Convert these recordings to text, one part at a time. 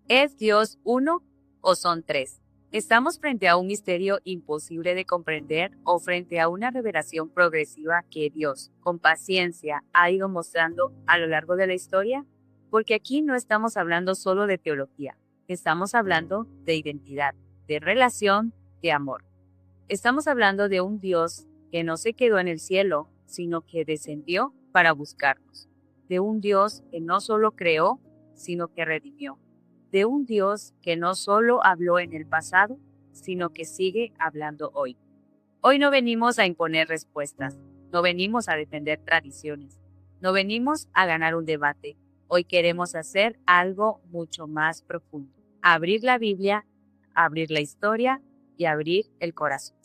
¿Es Dios uno o son tres? ¿Estamos frente a un misterio imposible de comprender o frente a una revelación progresiva que Dios, con paciencia, ha ido mostrando a lo largo de la historia? Porque aquí no estamos hablando solo de teología, estamos hablando de identidad, de relación, de amor. Estamos hablando de un Dios que no se quedó en el cielo, sino que descendió para buscarnos. De un Dios que no solo creó, sino que redimió. De un Dios que no solo habló en el pasado, sino que sigue hablando hoy. Hoy no venimos a imponer respuestas, no venimos a defender tradiciones, no venimos a ganar un debate. Hoy queremos hacer algo mucho más profundo. Abrir la Biblia, abrir la historia y abrir el corazón.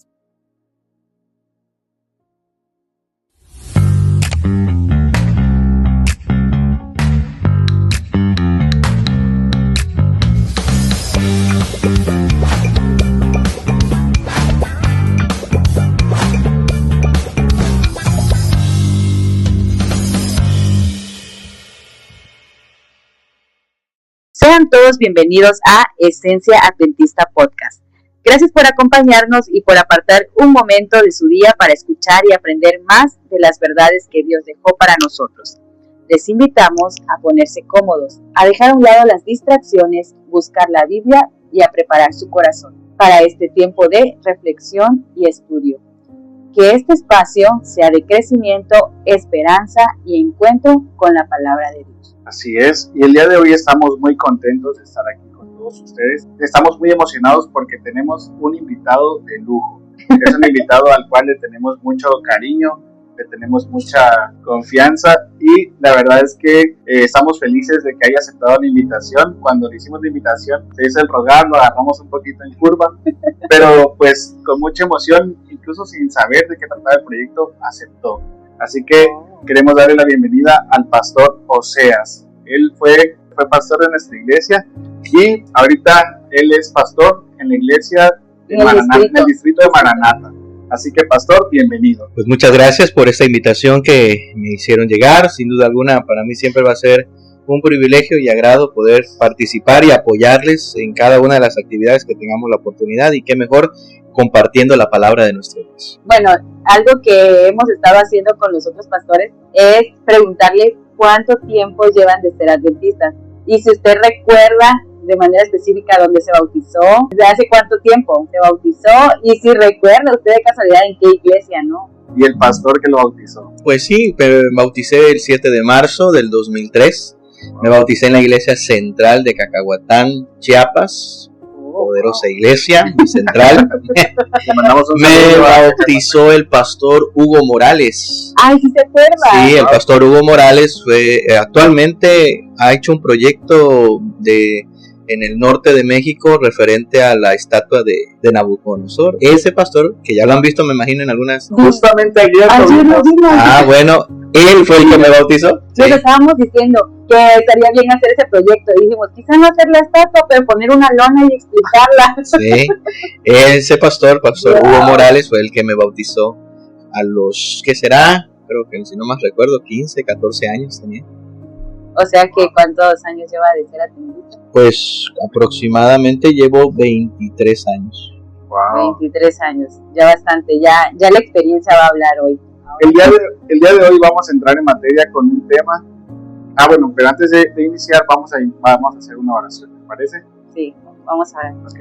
Sean todos bienvenidos a Esencia Adventista Podcast. Gracias por acompañarnos y por apartar un momento de su día para escuchar y aprender más de las verdades que Dios dejó para nosotros. Les invitamos a ponerse cómodos, a dejar a un lado las distracciones, buscar la Biblia y a preparar su corazón para este tiempo de reflexión y estudio. Que este espacio sea de crecimiento, esperanza y encuentro con la palabra de Dios. Así es, y el día de hoy estamos muy contentos de estar aquí con todos ustedes. Estamos muy emocionados porque tenemos un invitado de lujo. Es un invitado al cual le tenemos mucho cariño, le tenemos mucha confianza y la verdad es que estamos felices de que haya aceptado la invitación. Cuando le hicimos la invitación, se hizo el rogar, lo agarramos un poquito en curva, pero pues con mucha emoción, incluso sin saber de qué trataba el proyecto, aceptó. Así que queremos darle la bienvenida al pastor Oseas. Él fue pastor de nuestra iglesia y ahorita él es pastor en la iglesia de Maranata, en el distrito de Maranata. Así que, pastor, bienvenido. Pues muchas gracias por esta invitación que me hicieron llegar. Sin duda alguna, para mí siempre va a ser un privilegio y agrado poder participar y apoyarles en cada una de las actividades que tengamos la oportunidad, y qué mejor compartiendo la palabra de nuestro Dios. Bueno, algo que hemos estado haciendo con los otros pastores es preguntarles cuánto tiempo llevan de ser adventistas. Y si usted recuerda de manera específica dónde se bautizó, desde hace cuánto tiempo se bautizó, y si recuerda usted de casualidad en qué iglesia, ¿no? Y el pastor que lo bautizó. Pues sí, me bauticé el 7 de marzo del 2003. Me bauticé en la iglesia central de Cacahuatán, Chiapas. Poderosa iglesia central. Me bautizó el pastor Hugo Morales. Ay, sí se acuerda. Sí, el pastor Hugo Morales actualmente ha hecho un proyecto en el norte de México referente a la estatua de Nabucodonosor. Ese pastor, que ya lo han visto, me imagino, en algunas... Justamente ayer. Bueno, él fue el que me bautizó. Sí. Nos estábamos diciendo que estaría bien hacer ese proyecto y dijimos, quizá no hacer la estatua, pero poner una lona y explicarla. Sí, ese pastor Hugo Morales fue el que me bautizó a los, ¿qué será? Creo que, si no más recuerdo, 15, 14 años tenía. O sea que, ¿cuántos años lleva de ser adventista? Pues aproximadamente llevo 23 años. Wow. 23 años, ya bastante, ya la experiencia va a hablar hoy. El día de hoy vamos a entrar en materia con un tema. Bueno, pero antes de iniciar vamos a hacer una oración, ¿te parece? Sí, vamos a orar. Ok,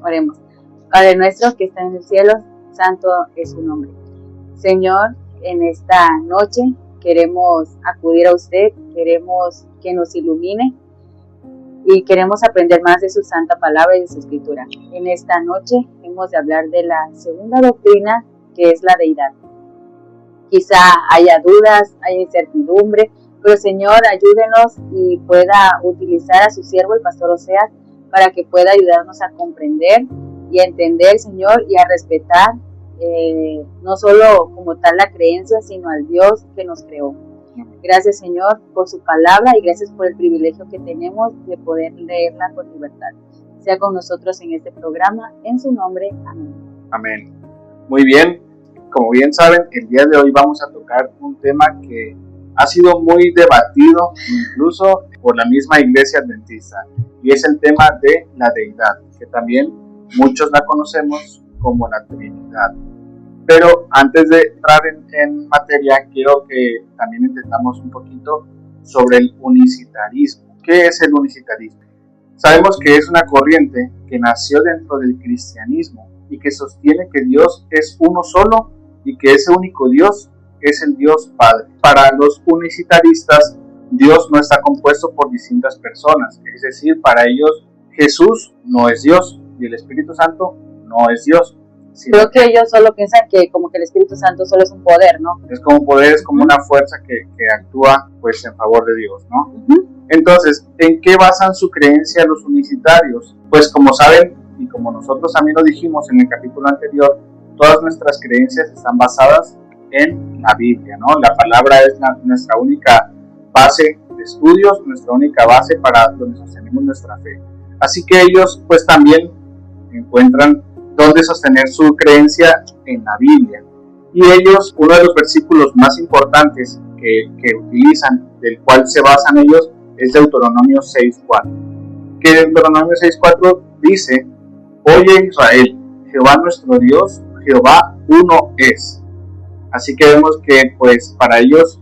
Oremos. Padre nuestro que está en el cielo, santo es su nombre. Señor, en esta noche queremos acudir a usted, queremos que nos ilumine y queremos aprender más de su santa palabra y de su escritura. En esta noche hemos de hablar de la segunda doctrina, que es la deidad. Quizá haya dudas, haya incertidumbre, pero Señor, ayúdenos y pueda utilizar a su siervo, el pastor Oseas, para que pueda ayudarnos a comprender y a entender, Señor, y a respetar no solo como tal la creencia, sino al Dios que nos creó. Gracias, Señor, por su palabra y gracias por el privilegio que tenemos de poder leerla con libertad. Sea con nosotros en este programa, en su nombre, amén. Amén. Muy bien, como bien saben, el día de hoy vamos a tocar un tema que ha sido muy debatido incluso por la misma iglesia adventista, y es el tema de la deidad, que también muchos la conocemos como la Trinidad. Pero antes de entrar en materia, quiero que también entendamos un poquito sobre el unicitarismo. ¿Qué es el unicitarismo? Sabemos que es una corriente que nació dentro del cristianismo y que sostiene que Dios es uno solo y que ese único Dios es el Dios Padre. Para los unicitaristas, Dios no está compuesto por distintas personas, es decir, para ellos Jesús no es Dios y el Espíritu Santo no es Dios. Creo que ellos solo piensan que como que el Espíritu Santo solo es un poder, ¿no? Es como un poder, es como una fuerza que actúa pues en favor de Dios, ¿no? Entonces, ¿en qué basan su creencia los unicitarios? Pues como saben, y como nosotros también lo dijimos en el capítulo anterior, todas nuestras creencias están basadas en la Biblia, ¿no? La palabra es nuestra única base de estudios, nuestra única base para donde sostenemos nuestra fe. Así que ellos pues también encuentran dónde sostener su creencia en la Biblia. Y ellos, uno de los versículos más importantes que utilizan, del cual se basan ellos, es Deuteronomio 6:4. Que Deuteronomio 6:4 dice: Oye Israel, Jehová nuestro Dios, Jehová uno es. Así que vemos que pues para ellos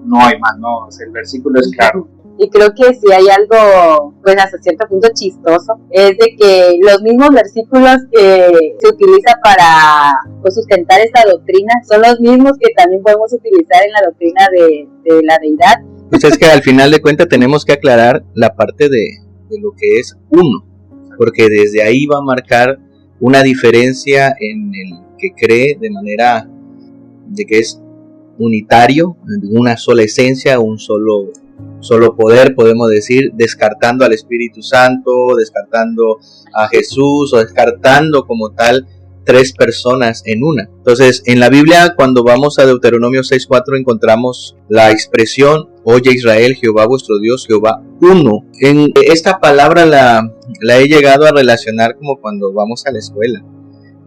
no hay más, ¿no? O sea, el versículo es claro. Y creo que si hay algo, pues hasta cierto punto chistoso, es de que los mismos versículos que se utiliza para pues, sustentar esta doctrina son los mismos que también podemos utilizar en la doctrina de la deidad. Pues es que al final de cuentas tenemos que aclarar la parte de lo que es uno, porque desde ahí va a marcar una diferencia en el que cree de manera de que es unitario, una sola esencia, un solo poder, podemos decir, descartando al Espíritu Santo, descartando a Jesús o descartando como tal tres personas en una. Entonces, en la Biblia, cuando vamos a Deuteronomio 6:4, encontramos la expresión: Oye Israel, Jehová vuestro Dios, Jehová uno. En esta palabra la he llegado a relacionar como cuando vamos a la escuela.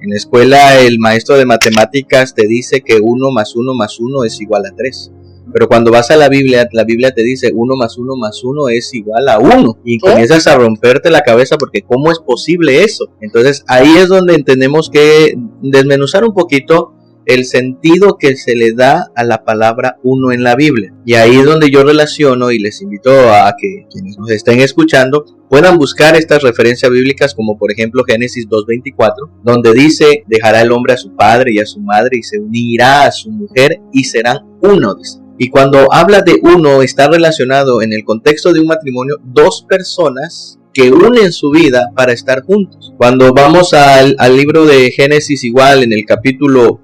En la escuela el maestro de matemáticas te dice que 1 más 1 más 1 es igual a 3. Pero cuando vas a la Biblia te dice 1 más 1 más 1 es igual a 1. Y comienzas a romperte la cabeza porque ¿cómo es posible eso? Entonces ahí es donde tenemos que desmenuzar un poquito el sentido que se le da a la palabra uno en la Biblia. Y ahí es donde yo relaciono y les invito a que quienes nos estén escuchando puedan buscar estas referencias bíblicas, como por ejemplo Génesis 2:24, donde dice: dejará el hombre a su padre y a su madre y se unirá a su mujer y serán uno, dice. Y cuando habla de uno, está relacionado en el contexto de un matrimonio, dos personas que unen su vida para estar juntos. Cuando vamos al libro de Génesis, igual en el capítulo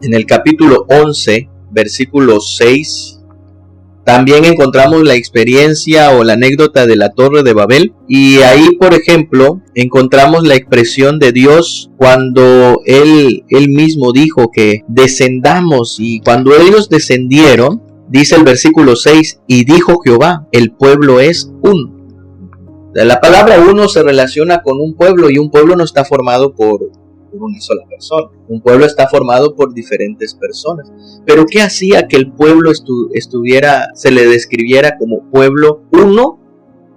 11, versículo 6, también encontramos la experiencia o la anécdota de la Torre de Babel. Y ahí, por ejemplo, encontramos la expresión de Dios cuando Él mismo dijo que descendamos. Y cuando ellos descendieron, dice el versículo 6, y dijo Jehová, el pueblo es uno. La palabra uno se relaciona con un pueblo, y un pueblo no está formado por una sola persona. Un pueblo está formado por diferentes personas. Pero ¿qué hacía que el pueblo se le describiera como pueblo uno?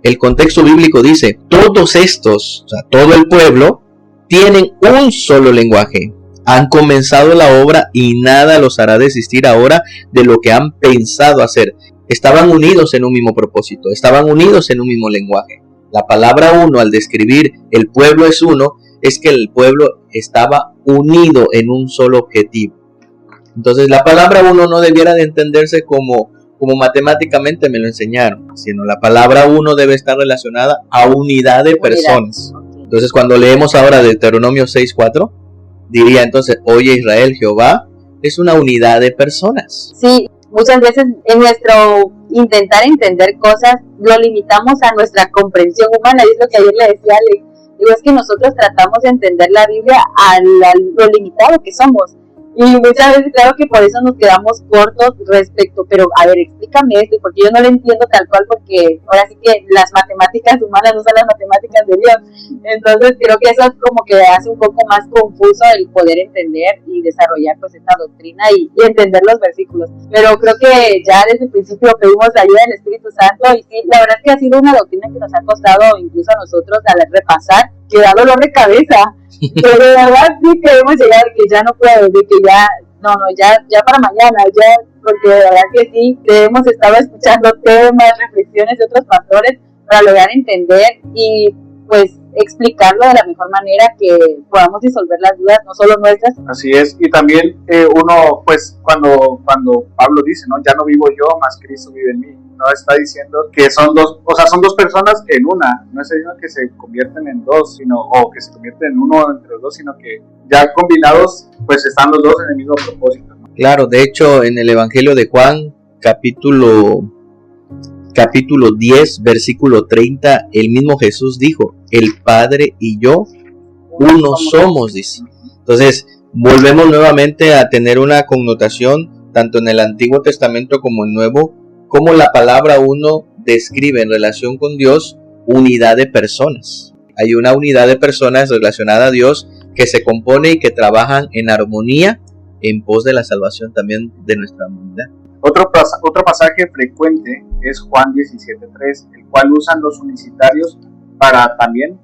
El contexto bíblico dice: todos estos, o sea, todo el pueblo, tienen un solo lenguaje. Han comenzado la obra y nada los hará desistir ahora de lo que han pensado hacer. Estaban unidos en un mismo propósito, estaban unidos en un mismo lenguaje. La palabra uno, al describir el pueblo es uno, es que el pueblo estaba unido en un solo objetivo. Entonces la palabra uno no debiera de entenderse como matemáticamente me lo enseñaron, sino la palabra uno debe estar relacionada a unidad de personas. Entonces cuando leemos ahora Deuteronomio 6:4, diría entonces: oye Israel, Jehová es una unidad de personas. Sí, muchas veces en nuestro intentar entender cosas lo limitamos a nuestra comprensión humana, y es lo que ayer le decía a Alex. Digo, es que nosotros tratamos de entender la Biblia a lo limitado que somos, Y muchas veces, claro que por eso nos quedamos cortos respecto, pero a ver, explícame esto, porque yo no lo entiendo tal cual, porque ahora sí que las matemáticas humanas no son las matemáticas de Dios. Entonces creo que eso es como que hace un poco más confuso el poder entender y desarrollar pues esta doctrina y entender los versículos. Pero creo que ya desde el principio pedimos la ayuda del Espíritu Santo, y sí, la verdad es que ha sido una doctrina que nos ha costado incluso a nosotros al repasar, que da dolor de cabeza. Pero de verdad sí queremos llegar, que ya no puedo, de que ya para mañana, porque de verdad que sí, hemos estado escuchando temas, reflexiones de otros pastores para lograr entender y pues explicarlo de la mejor manera que podamos disolver las dudas, no solo nuestras. Así es, y también uno, pues cuando Pablo dice, ¿no? Ya no vivo yo, más Cristo vive en mí. No está diciendo que son dos, o sea, son dos personas en una, no está diciendo que se convierten en dos, o que se convierten en uno entre los dos, sino que ya combinados, pues están los dos en el mismo propósito, ¿no? Claro, de hecho, en el Evangelio de Juan, capítulo 10, versículo 30, el mismo Jesús dijo, el Padre y yo, uno somos, dice. Entonces, volvemos nuevamente a tener una connotación, tanto en el Antiguo Testamento como en el Nuevo, como la palabra uno describe en relación con Dios unidad de personas. Hay una unidad de personas relacionada a Dios que se compone y que trabajan en armonía en pos de la salvación también de nuestra humanidad. Otro pasaje frecuente es Juan 17:3, el cual usan los unicitarios para también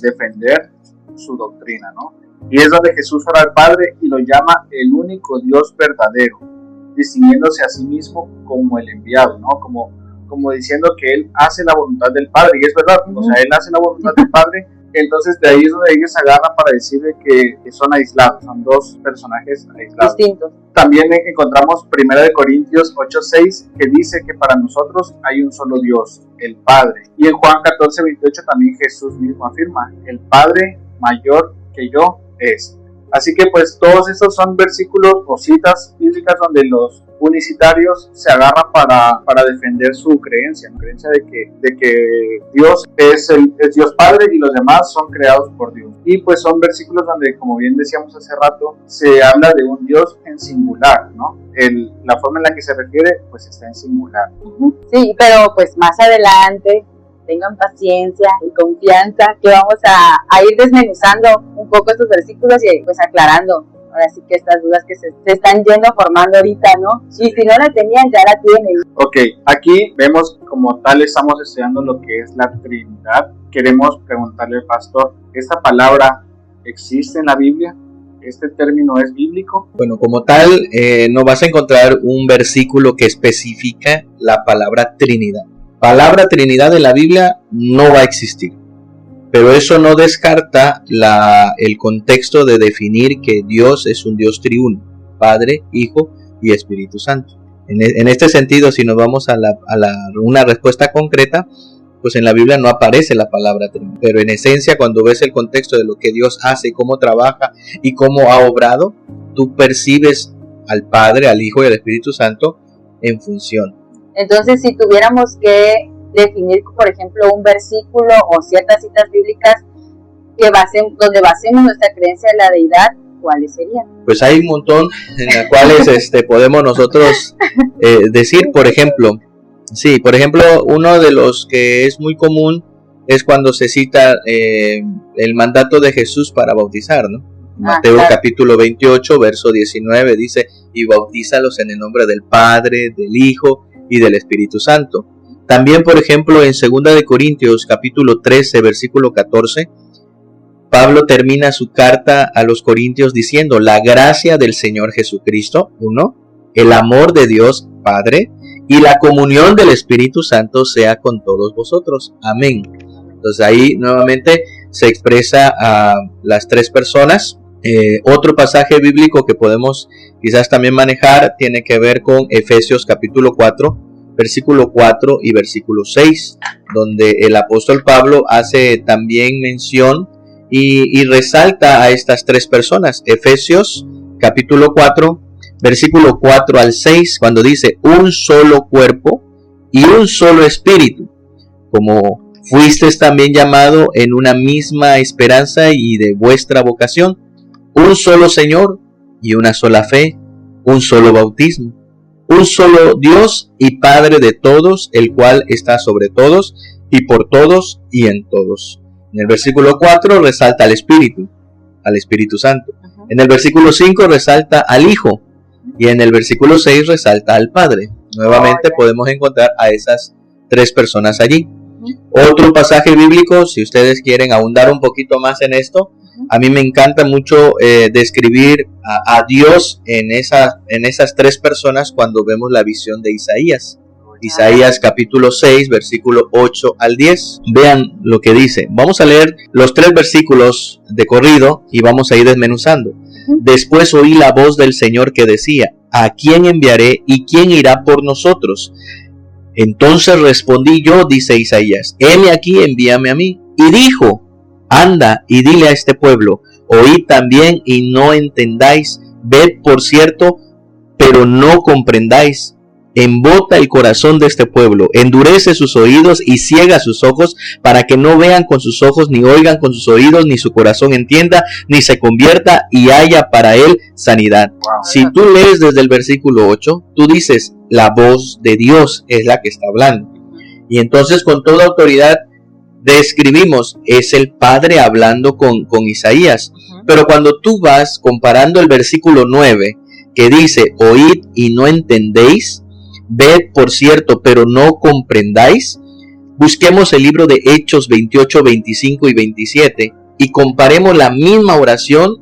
defender su doctrina, ¿no? Y es donde Jesús ora al Padre y lo llama el único Dios verdadero, distinguiéndose a sí mismo como el enviado, ¿no? Como diciendo que Él hace la voluntad del Padre, y es verdad, o sea, Él hace la voluntad del Padre. Entonces de ahí es donde ellos se agarran para decirle que son aislados, son dos personajes aislados. Distintos. También encontramos 1 Corintios 8:6, que dice que para nosotros hay un solo Dios, el Padre. Y en Juan 14:28 también Jesús mismo afirma, el Padre mayor que yo es. Así que pues todos estos son versículos o citas bíblicas donde los unicitarios se agarran para defender su creencia, la creencia de que Dios es Dios Padre y los demás son creados por Dios. Y pues son versículos donde, como bien decíamos hace rato, se habla de un Dios en singular, ¿no? La forma en la que se refiere pues está en singular. Sí, pero pues más adelante tengan paciencia y confianza que vamos a ir desmenuzando un poco estos versículos y pues aclarando ahora sí que estas dudas que se están yendo formando ahorita, ¿no? Y si no la tenían, ya la tienen. Ok, aquí vemos como tal estamos estudiando lo que es la Trinidad. Queremos preguntarle al pastor, ¿esta palabra existe en la Biblia? ¿Este término es bíblico? Bueno, como tal, no vas a encontrar un versículo que especifica la palabra Trinidad. Palabra Trinidad en la Biblia no va a existir, pero eso no descarta el contexto de definir que Dios es un Dios triuno, Padre, Hijo y Espíritu Santo. En este sentido, si nos vamos a una respuesta concreta, pues en la Biblia no aparece la palabra Trinidad, pero en esencia cuando ves el contexto de lo que Dios hace, cómo trabaja y cómo ha obrado, tú percibes al Padre, al Hijo y al Espíritu Santo en función. Entonces, si tuviéramos que definir, por ejemplo, un versículo o ciertas citas bíblicas donde basemos nuestra creencia en la deidad, ¿cuáles serían? Pues hay un montón en las cuales podemos nosotros decir, por ejemplo, uno de los que es muy común es cuando se cita el mandato de Jesús para bautizar, ¿no? Mateo capítulo 28, verso 19 dice, y bautízalos en el nombre del Padre, del Hijo y del Espíritu Santo. También, por ejemplo, en 2 Corintios capítulo 13, versículo 14, Pablo termina su carta a los Corintios diciendo, la gracia del Señor Jesucristo, el amor de Dios Padre y la comunión del Espíritu Santo sea con todos vosotros. Amén. Entonces ahí nuevamente se expresa a las tres personas. Otro pasaje bíblico que podemos quizás también manejar tiene que ver con Efesios capítulo 4, versículo 4 y versículo 6, donde el apóstol Pablo hace también mención y resalta a estas tres personas. Efesios capítulo 4, versículo 4 al 6, cuando dice, un solo cuerpo y un solo espíritu, como fuisteis también llamado en una misma esperanza y de vuestra vocación, un solo Señor y una sola fe, un solo bautismo, un solo Dios y Padre de todos, el cual está sobre todos y por todos y en todos. En el versículo 4 resalta al Espíritu Santo. En el versículo 5 resalta al Hijo y en el versículo 6 resalta al Padre. Nuevamente podemos encontrar a esas tres personas allí. Otro pasaje bíblico, si ustedes quieren ahondar un poquito más en esto, a mí me encanta mucho describir a Dios en esas tres personas cuando vemos la visión de Isaías. Isaías capítulo 6, versículo 8 al 10. Vean lo que dice. Vamos a leer los 3 versículos de corrido y vamos a ir desmenuzando. Después oí la voz del Señor que decía: ¿a quién enviaré y quién irá por nosotros? Entonces respondí yo, dice Isaías: heme aquí, envíame a mí. Y dijo: anda y dile a este pueblo: oíd también y no entendáis, ved por cierto, pero no comprendáis. Embota el corazón de este pueblo, endurece sus oídos y ciega sus ojos, para que no vean con sus ojos, ni oigan con sus oídos, ni su corazón entienda, ni se convierta y haya para él sanidad. Si tú lees desde el versículo 8, tú dices: la voz de Dios es la que está hablando. Y entonces con toda autoridad describimos, es el Padre hablando con Isaías. Pero cuando tú vas comparando el versículo 9, que dice: oíd y no entendéis, ved por cierto, pero no comprendáis, busquemos el libro de Hechos 28, 25 y 27 y comparemos la misma oración,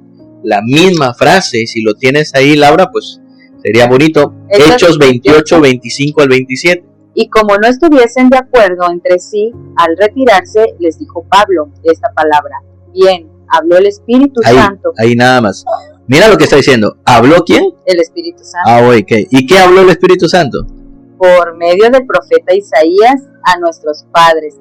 la misma frase. Si lo tienes ahí, Laura, pues sería bonito. Hechos 28, 25 al 27. Y como no estuviesen de acuerdo entre sí, al retirarse, les dijo Pablo esta palabra: bien, habló el Espíritu Santo. Ahí nada más. Mira lo que está diciendo. ¿Habló quién? El Espíritu Santo. Okay. ¿Y qué habló el Espíritu Santo? Por medio del profeta Isaías a nuestros padres.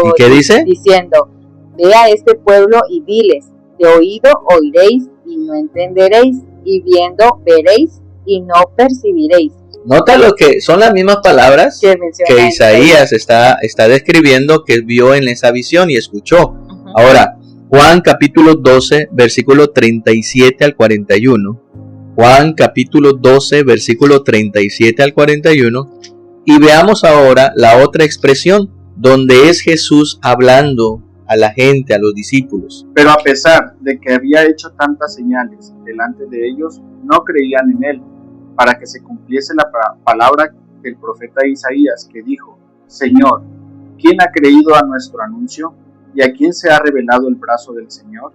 ¿Y qué dice? Diciendo: ve a este pueblo y diles: de oído oiréis y no entenderéis, y viendo veréis y no percibiréis. Nota lo que son las mismas palabras que Isaías está describiendo, que vio en esa visión y escuchó. Ahora, Juan capítulo 12, versículo 37 al 41. Juan capítulo 12, versículo 37 al 41. Y veamos ahora la otra expresión, donde es Jesús hablando a la gente, a los discípulos. Pero a pesar de que había hecho tantas señales delante de ellos, no creían en él, para que se cumpliese la palabra del profeta Isaías, que dijo: Señor, ¿quién ha creído a nuestro anuncio? ¿Y a quién se ha revelado el brazo del Señor?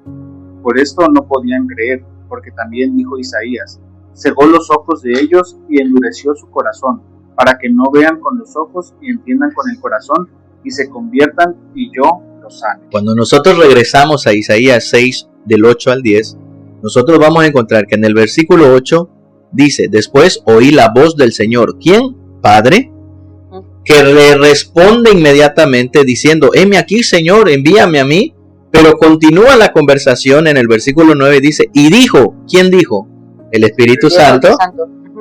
Por esto no podían creer, porque también dijo Isaías: cegó los ojos de ellos y endureció su corazón, para que no vean con los ojos y entiendan con el corazón y se conviertan y yo los sane. Cuando nosotros regresamos a Isaías 6 del 8 al 10, nosotros vamos a encontrar que en el versículo 8 dice: después oí la voz del Señor. ¿Quién? Padre, que le responde inmediatamente diciendo: heme aquí, Señor, envíame a mí. Pero continúa la conversación en el versículo 9, dice: y dijo. ¿Quién dijo? El Espíritu Santo.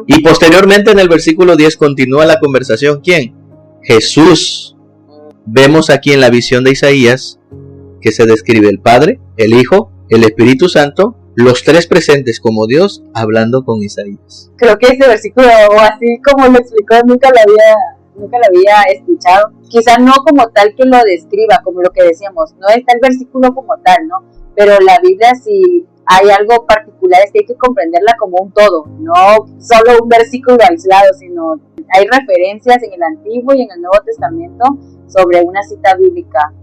Y posteriormente en el versículo 10 continúa la conversación. ¿Quién? Jesús. Vemos aquí en la visión de Isaías que se describe el Padre, el Hijo, el Espíritu Santo, los tres presentes como Dios hablando con Isaías. Creo que ese versículo, o así como lo explicó, nunca lo había escuchado. Quizá no como tal que lo describa, como lo que decíamos, no está el versículo como tal, ¿no? Pero la Biblia, si hay algo particular, es que hay que comprenderla como un todo, no solo un versículo aislado, sino hay referencias en el Antiguo y en el Nuevo Testamento sobre una cita bíblica.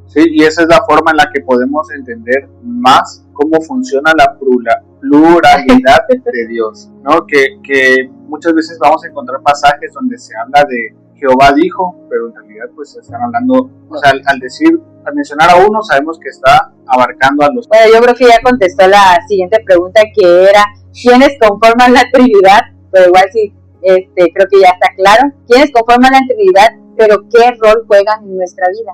Sí, y esa es la forma en la que podemos entender más cómo funciona la pluralidad de Dios, ¿no? Que muchas veces vamos a encontrar pasajes donde se habla de Jehová dijo, pero en realidad pues se están hablando, o sea, al mencionar a uno sabemos que está abarcando a los... Bueno, yo creo que ya contestó la siguiente pregunta, que era ¿quiénes conforman la Trinidad? Pero igual sí, creo que ya está claro. ¿Quiénes conforman la Trinidad? Pero ¿qué rol juegan en nuestra vida?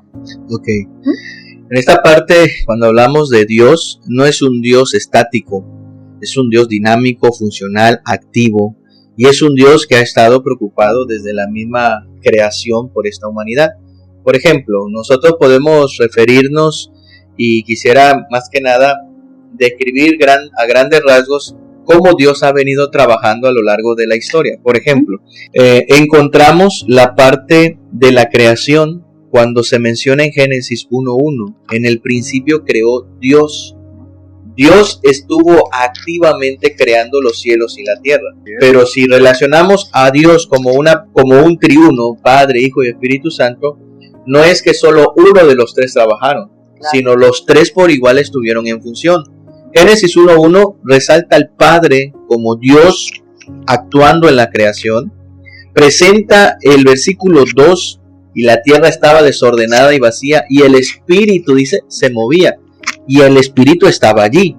Ok. En esta parte, cuando hablamos de Dios, no es un Dios estático, es un Dios dinámico, funcional, activo, y es un Dios que ha estado preocupado desde la misma creación por esta humanidad. Por ejemplo, nosotros podemos referirnos, y quisiera más que nada describir a grandes rasgos cómo Dios ha venido trabajando a lo largo de la historia. Por ejemplo, encontramos la parte de la creación cuando se menciona en Génesis 1:1. En el principio creó Dios. Dios estuvo activamente creando los cielos y la tierra. Pero si relacionamos a Dios como un triuno, Padre, Hijo y Espíritu Santo, no es que solo uno de los tres trabajaron, sino los tres por igual estuvieron en función. Génesis 1:1 resalta al Padre como Dios actuando en la creación. Presenta el versículo 2, y la tierra estaba desordenada y vacía, y el Espíritu, dice, se movía. Y el Espíritu estaba allí,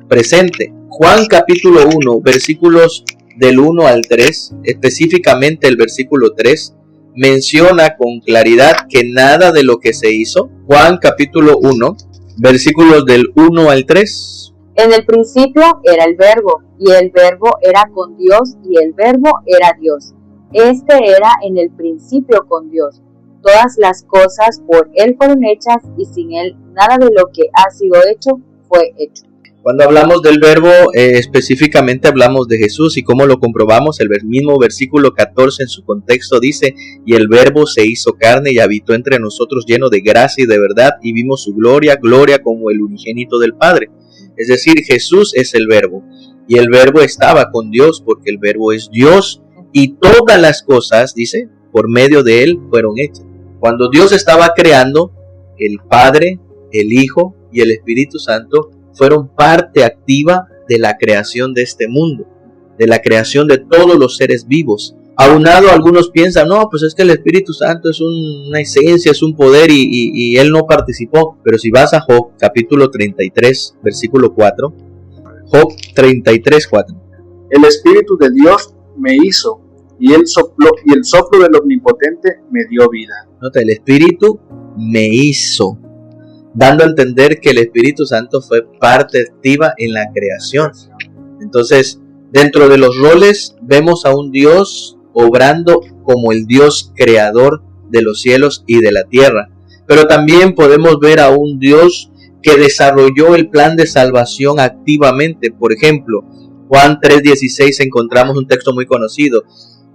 presente. Juan capítulo 1, versículos del 1 al 3, específicamente el versículo 3, menciona con claridad que nada de lo que se hizo. Juan capítulo 1, versículos del 1 al 3. En el principio era el Verbo, y el Verbo era con Dios, y el Verbo era Dios. Este era en el principio con Dios. Todas las cosas por Él fueron hechas, y sin Él nada de lo que ha sido hecho fue hecho. Cuando hablamos del Verbo, específicamente hablamos de Jesús, y cómo lo comprobamos. El mismo versículo 14 en su contexto dice: y el Verbo se hizo carne y habitó entre nosotros, lleno de gracia y de verdad, y vimos su gloria, gloria como el unigénito del Padre. Es decir, Jesús es el Verbo, y el Verbo estaba con Dios, porque el Verbo es Dios, y todas las cosas, dice, por medio de Él fueron hechas. Cuando Dios estaba creando, el Padre, el Hijo y el Espíritu Santo fueron parte activa de la creación de este mundo, de la creación de todos los seres vivos. Aunado, algunos piensan, no, pues es que el Espíritu Santo es una esencia, es un poder, y Él no participó. Pero si vas a Job, capítulo 33, versículo 4, Job 33, 4. El Espíritu de Dios me hizo, y el soplo del Omnipotente me dio vida. Nota, el Espíritu me hizo, dando a entender que el Espíritu Santo fue parte activa en la creación. Entonces, dentro de los roles vemos a un Dios obrando como el Dios creador de los cielos y de la tierra. Pero también podemos ver a un Dios que desarrolló el plan de salvación activamente. Por ejemplo, Juan 3:16 encontramos un texto muy conocido.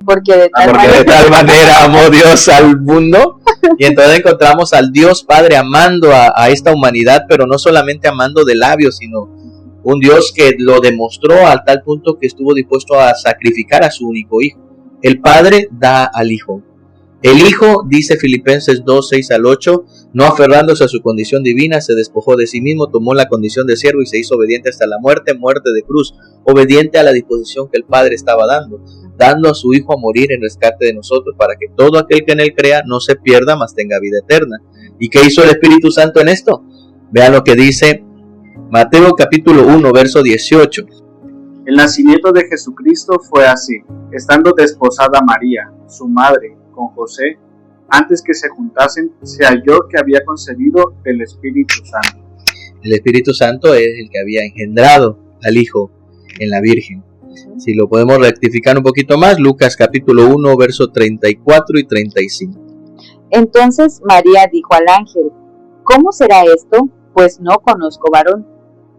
Porque de tal manera amó Dios al mundo. Y entonces encontramos al Dios Padre amando a esta humanidad, pero no solamente amando de labios, sino un Dios que lo demostró a tal punto que estuvo dispuesto a sacrificar a su único hijo. El Padre da al Hijo. El Hijo, dice Filipenses 2:6 al 8, no aferrándose a su condición divina, se despojó de sí mismo, tomó la condición de siervo y se hizo obediente hasta la muerte, muerte de cruz, obediente a la disposición que el Padre estaba dando a su Hijo a morir en rescate de nosotros, para que todo aquel que en Él crea no se pierda, mas tenga vida eterna. ¿Y qué hizo el Espíritu Santo en esto? Vean lo que dice Mateo capítulo 1, verso 18. El nacimiento de Jesucristo fue así: estando desposada María, su madre, con José, antes que se juntasen, se halló que había concebido del Espíritu Santo. El Espíritu Santo es el que había engendrado al Hijo en la Virgen. Si lo podemos rectificar un poquito más, Lucas capítulo 1, verso 34 y 35. Entonces María dijo al ángel: ¿cómo será esto? Pues no conozco varón.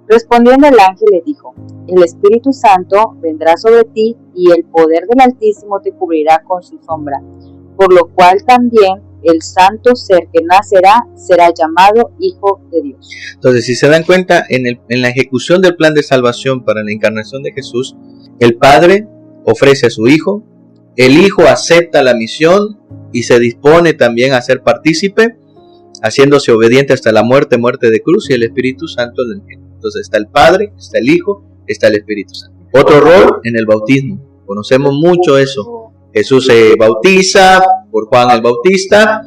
Respondiendo el ángel le dijo: el Espíritu Santo vendrá sobre ti, y el poder del Altísimo te cubrirá con su sombra, por lo cual también el santo ser que nacerá será llamado Hijo de Dios. Entonces, si se dan cuenta, en la ejecución del plan de salvación para la encarnación de Jesús, el Padre ofrece a su Hijo, el Hijo acepta la misión y se dispone también a ser partícipe, haciéndose obediente hasta la muerte, muerte de cruz, y el Espíritu Santo lo engendra. Entonces está el Padre, está el Hijo, está el Espíritu Santo. Otro rol en el bautismo. Conocemos mucho eso. Jesús se bautiza por Juan el Bautista,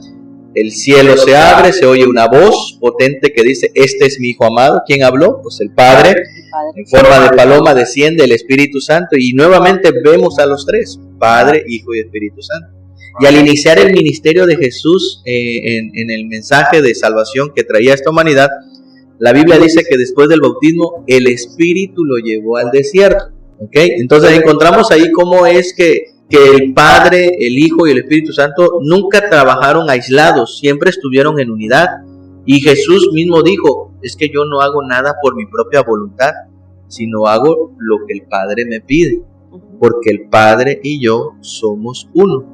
el cielo se abre, se oye una voz potente que dice: este es mi Hijo amado. ¿Quién habló? Pues el Padre. En forma de paloma desciende el Espíritu Santo, y nuevamente vemos a los tres: Padre, Hijo y Espíritu Santo. Y al iniciar el ministerio de Jesús en el mensaje de salvación que traía a esta humanidad, la Biblia dice que después del bautismo el Espíritu lo llevó al desierto. ¿Okay? Entonces encontramos ahí cómo es que el Padre, el Hijo y el Espíritu Santo nunca trabajaron aislados, siempre estuvieron en unidad. Y Jesús mismo dijo: es que yo no hago nada por mi propia voluntad, sino hago lo que el Padre me pide, porque el Padre y yo somos uno.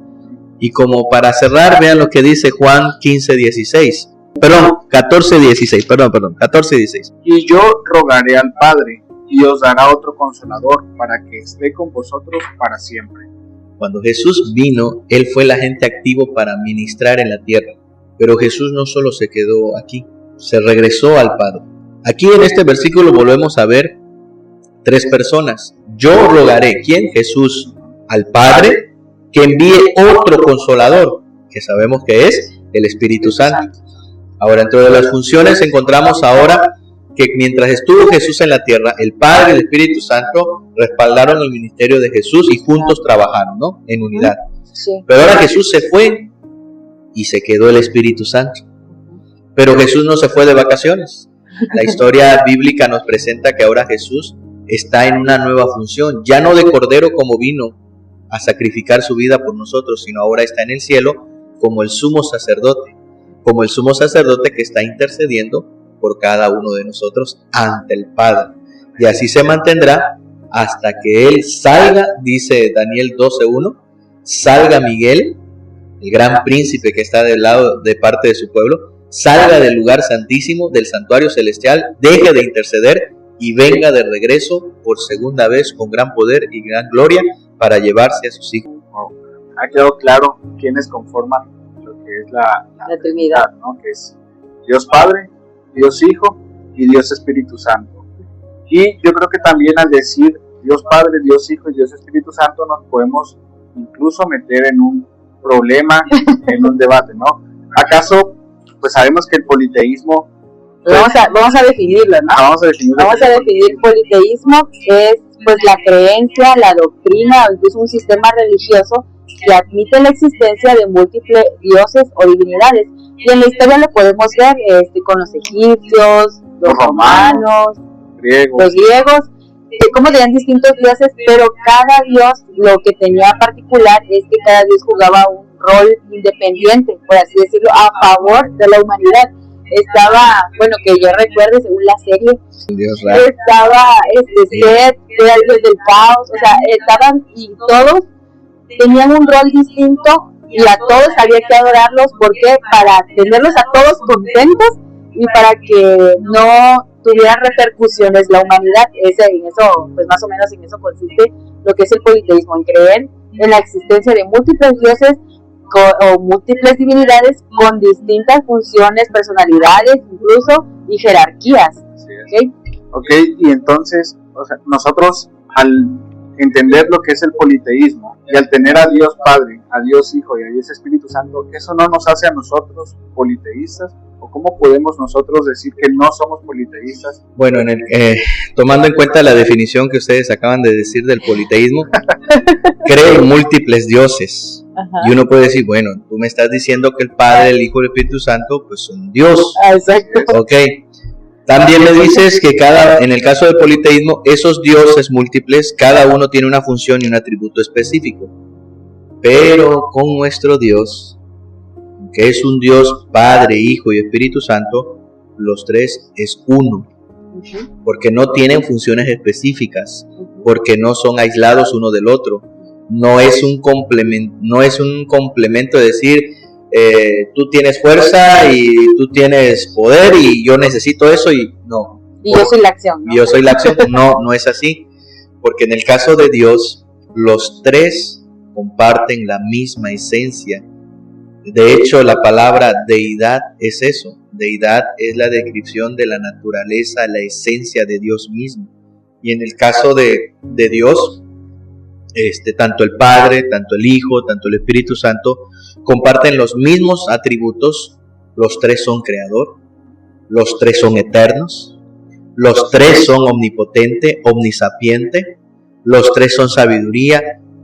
Y como para cerrar, vean lo que dice Juan 15:16. Perdón, 14:16. Perdón, 14:16. Y yo rogaré al Padre, y os dará otro consolador, para que esté con vosotros para siempre. Cuando Jesús vino, Él fue el agente activo para ministrar en la tierra. Pero Jesús no solo se quedó aquí, se regresó al Padre. Aquí en este versículo volvemos a ver tres personas. Yo rogaré, ¿quién? Jesús, al Padre, que envíe otro consolador, que sabemos que es el Espíritu Santo. Ahora, dentro de las funciones encontramos ahora que mientras estuvo Jesús en la tierra, el Padre y el Espíritu Santo respaldaron el ministerio de Jesús y juntos trabajaron, ¿no? En unidad. Sí. Pero ahora Jesús se fue y se quedó el Espíritu Santo. Pero Jesús no se fue de vacaciones. La historia bíblica nos presenta que ahora Jesús está en una nueva función, ya no de cordero como vino a sacrificar su vida por nosotros, sino ahora está en el cielo como el sumo sacerdote que está intercediendo por cada uno de nosotros ante el Padre. Y así se mantendrá hasta que Él salga, dice Daniel 12:1, salga Miguel, el gran príncipe que está del lado de parte de su pueblo, salga del lugar santísimo, del santuario celestial, deje de interceder y venga de regreso por segunda vez con gran poder y gran gloria para llevarse a sus hijos. Ha quedado claro quiénes conforman lo que es la Trinidad, ¿no? Que es Dios Padre, Dios Hijo y Dios Espíritu Santo. Y yo creo que también al decir Dios Padre, Dios Hijo y Dios Espíritu Santo nos podemos incluso meter en un problema, en un debate, ¿no? ¿Acaso, pues sabemos que el politeísmo... Pues, vamos a definirlo, ¿no? Vamos a definir politeísmo, que es pues la creencia, la doctrina o incluso un sistema religioso que admite la existencia de múltiples dioses o divinidades. Y en la historia lo podemos ver con los egipcios, los romanos, los griegos, como tenían distintos dioses, pero cada dios lo que tenía particular es que cada dios jugaba un rol independiente, por así decirlo, a favor de la humanidad. Estaba, bueno, que yo recuerde según la serie, estaba Set, que era el dios del caos, o sea, estaban y todos tenían un rol distinto y a todos había que adorarlos, porque para tenerlos a todos contentos y para que no tuviera repercusiones la humanidad. En eso, pues más o menos en eso consiste lo que es el politeísmo, en creer en la existencia de múltiples dioses o múltiples divinidades con distintas funciones, personalidades incluso y jerarquías. ¿Okay? Y entonces, o sea, nosotros al entender lo que es el politeísmo y al tener a Dios Padre, a Dios Hijo y a Dios Espíritu Santo, ¿eso no nos hace a nosotros politeístas? ¿O cómo podemos nosotros decir que no somos politeístas? Bueno, tomando en cuenta la definición que ustedes acaban de decir del politeísmo, creo en múltiples dioses. Ajá. Y uno puede decir, bueno, tú me estás diciendo que el Padre, el Hijo y el Espíritu Santo pues son Dios. Exacto. Ok. También me dices que en el caso del politeísmo, esos dioses múltiples, cada uno tiene una función y un atributo específico. Pero con nuestro Dios, que es un Dios Padre, Hijo y Espíritu Santo, los tres es uno. Porque no tienen funciones específicas, porque no son aislados uno del otro. No es un complemento de decir, tú tienes fuerza y tú tienes poder y yo necesito eso y no. Y yo soy la acción, ¿no? Yo soy la acción. No es así. Porque en el caso de Dios, los tres comparten la misma esencia. De hecho, la palabra deidad es eso. Deidad es la descripción de la naturaleza, la esencia de Dios mismo. Y en el caso de Dios, tanto el Padre, tanto el Hijo, tanto el Espíritu Santo comparten los mismos atributos. Los tres son creador, los tres son eternos, los tres son omnipotente, omnisapiente, los tres son sabiduría,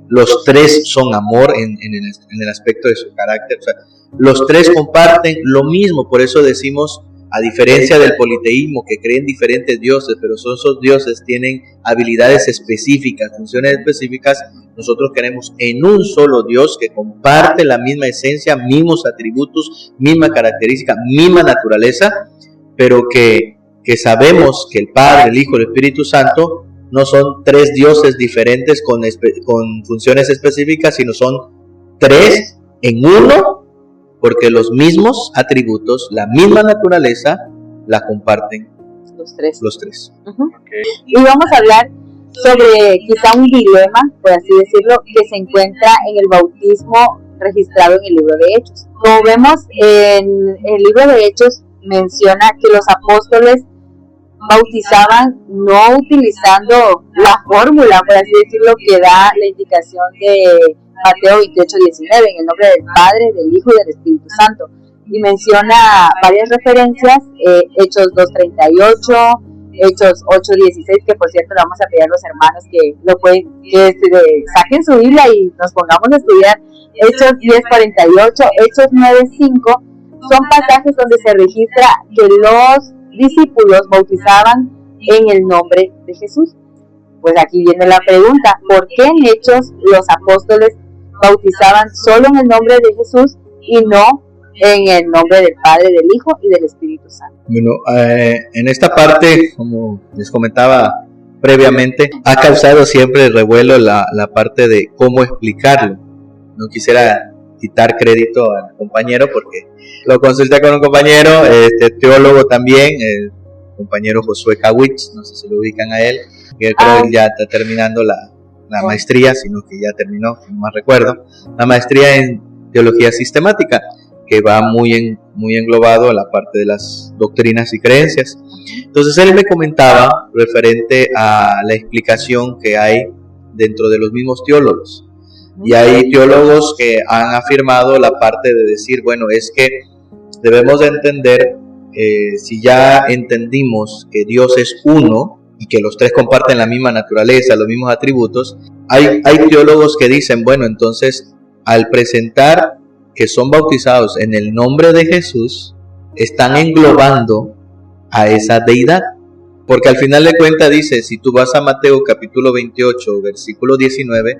los tres son amor en el aspecto de su carácter. O sea, los tres comparten lo mismo. Por eso decimos, a diferencia del politeísmo, que creen diferentes dioses, pero esos dioses tienen habilidades específicas, funciones específicas, nosotros creemos en un solo Dios que comparte la misma esencia, mismos atributos, misma característica, misma naturaleza, pero que que sabemos que el Padre, el Hijo y el Espíritu Santo no son tres dioses diferentes con funciones específicas, sino son tres en uno, porque los mismos atributos, la misma naturaleza, la comparten los tres. Okay. Y vamos a hablar sobre quizá un dilema, por así decirlo, que se encuentra en el bautismo registrado en el libro de Hechos. Como vemos en el libro de Hechos, menciona que los apóstoles bautizaban no utilizando la fórmula, por así decirlo, que da la indicación de Mateo 28:19, en el nombre del Padre, del Hijo y del Espíritu Santo. Y menciona varias referencias, Hechos 2:38, Hechos 8:16, que por cierto le vamos a pedir a los hermanos que saquen su Biblia y nos pongamos a estudiar Hechos 10:48, Hechos 9:5, son pasajes donde se registra que los discípulos bautizaban en el nombre de Jesús. Pues aquí viene la pregunta, ¿por qué en Hechos los apóstoles bautizaban solo en el nombre de Jesús y no en el nombre del Padre, del Hijo y del Espíritu Santo? Bueno, en esta parte, como les comentaba previamente, ha causado siempre revuelo la parte de cómo explicarlo. No quisiera quitar crédito al compañero porque lo consulté con un compañero, teólogo también, el compañero Josué Kawitz, no sé si lo ubican a él, que creo que ya está terminando la maestría, sino que ya terminó, no más recuerdo, la maestría en teología sistemática, que va muy englobado a la parte de las doctrinas y creencias. Entonces él me comentaba referente a la explicación que hay dentro de los mismos teólogos. Y hay teólogos que han afirmado la parte de decir, bueno, es que debemos de entender, si ya entendimos que Dios es uno y que los tres comparten la misma naturaleza, los mismos atributos, hay teólogos que dicen, bueno, entonces al presentar que son bautizados en el nombre de Jesús, están englobando a esa deidad. Porque al final de cuentas dice, si tú vas a Mateo capítulo 28, versículo 19,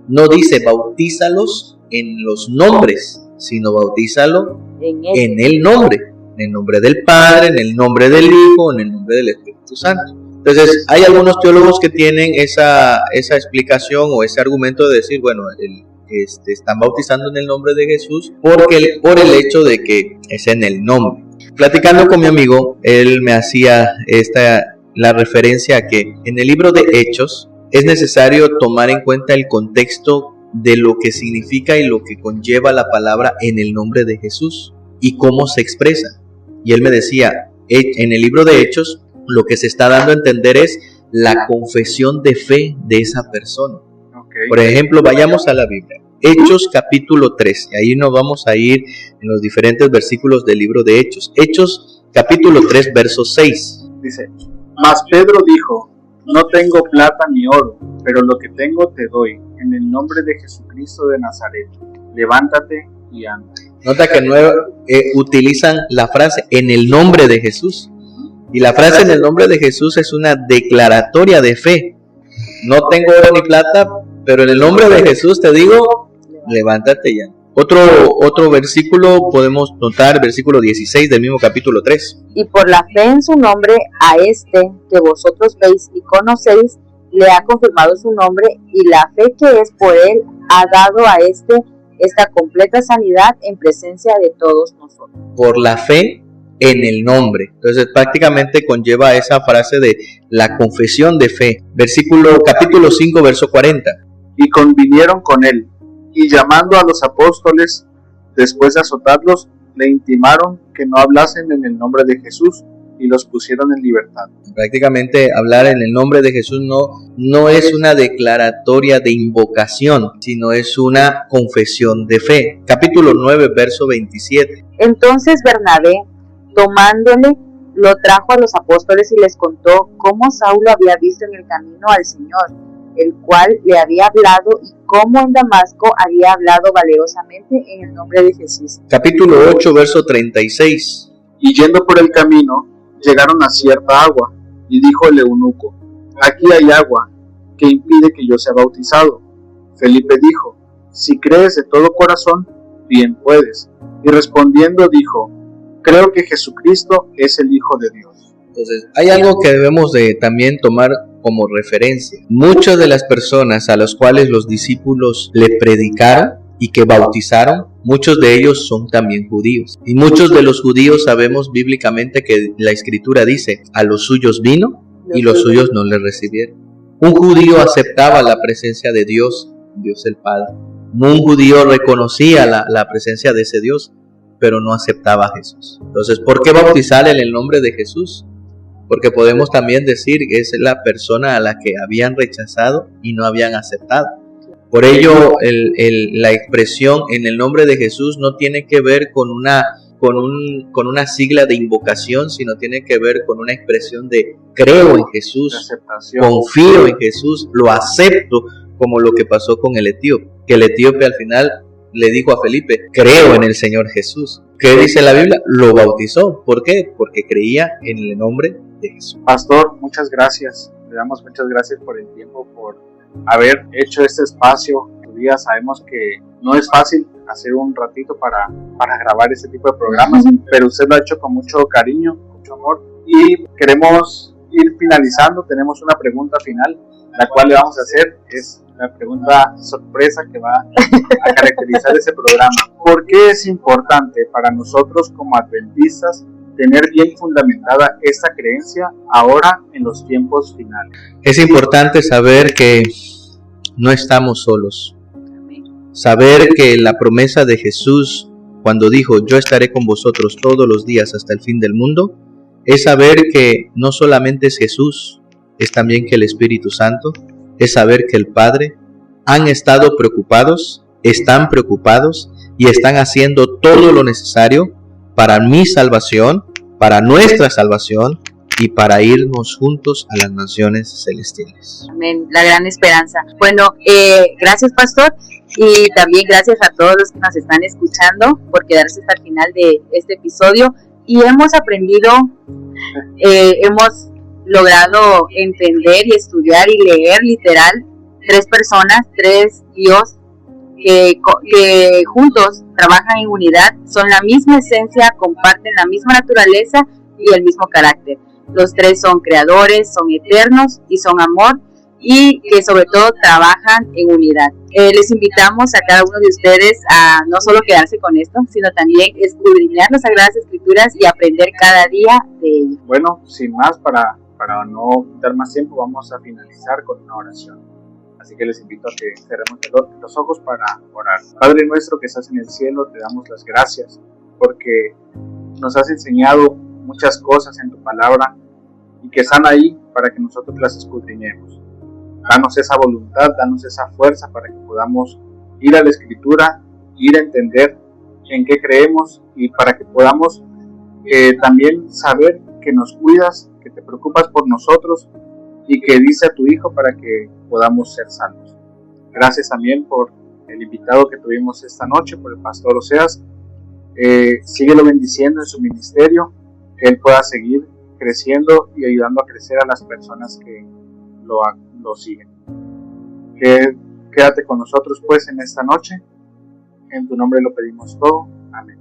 no dice bautízalos en los nombres, sino bautízalo en el nombre del Padre, en el nombre del Hijo, en el nombre del Espíritu Santo. Entonces, hay algunos teólogos que tienen esa explicación o ese argumento de decir, bueno, están bautizando en el nombre de Jesús por el hecho de que es en el nombre. Platicando con mi amigo, él me hacía la referencia a que en el libro de Hechos es necesario tomar en cuenta el contexto de lo que significa y lo que conlleva la palabra en el nombre de Jesús y cómo se expresa. Y él me decía, en el libro de Hechos lo que se está dando a entender es la confesión de fe de esa persona. Okay. Por ejemplo, vayamos a la Biblia. Hechos capítulo 3, y ahí nos vamos a ir en los diferentes versículos del libro de Hechos. Hechos capítulo 3, verso 6. Dice, mas Pedro dijo, no tengo plata ni oro, pero lo que tengo te doy, en el nombre de Jesucristo de Nazaret, levántate y anda. Nota que utilizan la frase en el nombre de Jesús, y la frase en el nombre de Jesús es una declaratoria de fe. No tengo oro ni plata, pero en el nombre de Jesús te digo, levántate y anda. Otro versículo podemos notar, versículo 16 del mismo capítulo 3. Y por la fe en su nombre, a este que vosotros veis y conocéis, le ha confirmado su nombre, y la fe que es por él ha dado a esta completa sanidad en presencia de todos nosotros. Por la fe en el nombre. Entonces prácticamente conlleva esa frase de la confesión de fe. Capítulo 5, verso 40. Y convinieron con él, y llamando a los apóstoles, después de azotarlos, le intimaron que no hablasen en el nombre de Jesús, y los pusieron en libertad. Prácticamente hablar en el nombre de Jesús no es una declaratoria de invocación, sino es una confesión de fe. Capítulo 9, verso 27. Entonces Bernabé, tomándole, lo trajo a los apóstoles y les contó cómo Saulo había visto en el camino al Señor, el cual le había hablado, y cómo en Damasco había hablado valerosamente en el nombre de Jesús. Capítulo 8, verso 36. Y yendo por el camino, llegaron a cierta agua, y dijo el eunuco, aquí hay agua, que impide que yo sea bautizado. Felipe dijo, si crees de todo corazón, bien puedes. Y respondiendo dijo, creo que Jesucristo es el Hijo de Dios. Entonces, hay algo que debemos de también tomar como referencia. Muchas de las personas a las cuales los discípulos le predicaron y que bautizaron, muchos de ellos son también judíos. Y muchos de los judíos sabemos bíblicamente que la Escritura dice, a los suyos vino y los suyos no le recibieron. Un judío aceptaba la presencia de Dios, Dios el Padre. Un judío reconocía la presencia de ese Dios, pero no aceptaba a Jesús. Entonces, ¿por qué bautizar en el nombre de Jesús? Porque podemos también decir que es la persona a la que habían rechazado y no habían aceptado. Por ello, la expresión en el nombre de Jesús no tiene que ver con una sigla de invocación, sino tiene que ver con una expresión de creo en Jesús, confío en Jesús, lo acepto, como lo que pasó con el etíope, que el etíope al final le dijo a Felipe, creo en el Señor Jesús. ¿Qué dice la Biblia? Lo bautizó. ¿Por qué? Porque creía en el nombre de Jesús. Pastor, muchas gracias. Le damos muchas gracias por el tiempo, por haber hecho este espacio. Tu día sabemos que no es fácil hacer un ratito para grabar este tipo de programas, pero usted lo ha hecho con mucho cariño, mucho amor. Y queremos ir finalizando. Tenemos una pregunta final, la cual le vamos a hacer. Es la pregunta sorpresa que va a caracterizar ese programa. ¿Por qué es importante para nosotros como adventistas tener bien fundamentada esta creencia ahora en los tiempos finales? Es importante saber que no estamos solos. Saber que la promesa de Jesús, cuando dijo, yo estaré con vosotros todos los días hasta el fin del mundo, es saber que no solamente es Jesús, es también que el Espíritu Santo, es saber que el Padre han estado preocupados, están preocupados y están haciendo todo lo necesario para mi salvación, para nuestra salvación y para irnos juntos a las naciones celestiales. Amén, la gran esperanza. Bueno, gracias, pastor, y también gracias a todos los que nos están escuchando por quedarse hasta el final de este episodio. Y hemos aprendido, hemos logrado entender y estudiar y leer literal 3 personas, 3 Dios que juntos trabajan en unidad, son la misma esencia, comparten la misma naturaleza y el mismo carácter. Los 3 son creadores, son eternos y son amor, y que sobre todo trabajan en unidad. Les invitamos a cada uno de ustedes a no solo quedarse con esto, sino también escudriñar las Sagradas Escrituras y aprender cada día de ellas. Bueno, sin más, para no dar más tiempo, vamos a finalizar con una oración. Así que les invito a que cerremos los ojos para orar. Padre nuestro que estás en el cielo, te damos las gracias porque nos has enseñado muchas cosas en tu palabra y que están ahí para que nosotros las escudriñemos. Danos esa voluntad, danos esa fuerza para que podamos ir a la Escritura, ir a entender en qué creemos y para que podamos también saber que nos cuidas, que te preocupas por nosotros y que dice a tu Hijo para que podamos ser salvos. Gracias también por el invitado que tuvimos esta noche, por el pastor Oseas. Síguelo bendiciendo en su ministerio, que él pueda seguir creciendo y ayudando a crecer a las personas que lo siguen. Quédate con nosotros pues en esta noche. En tu nombre lo pedimos todo. Amén.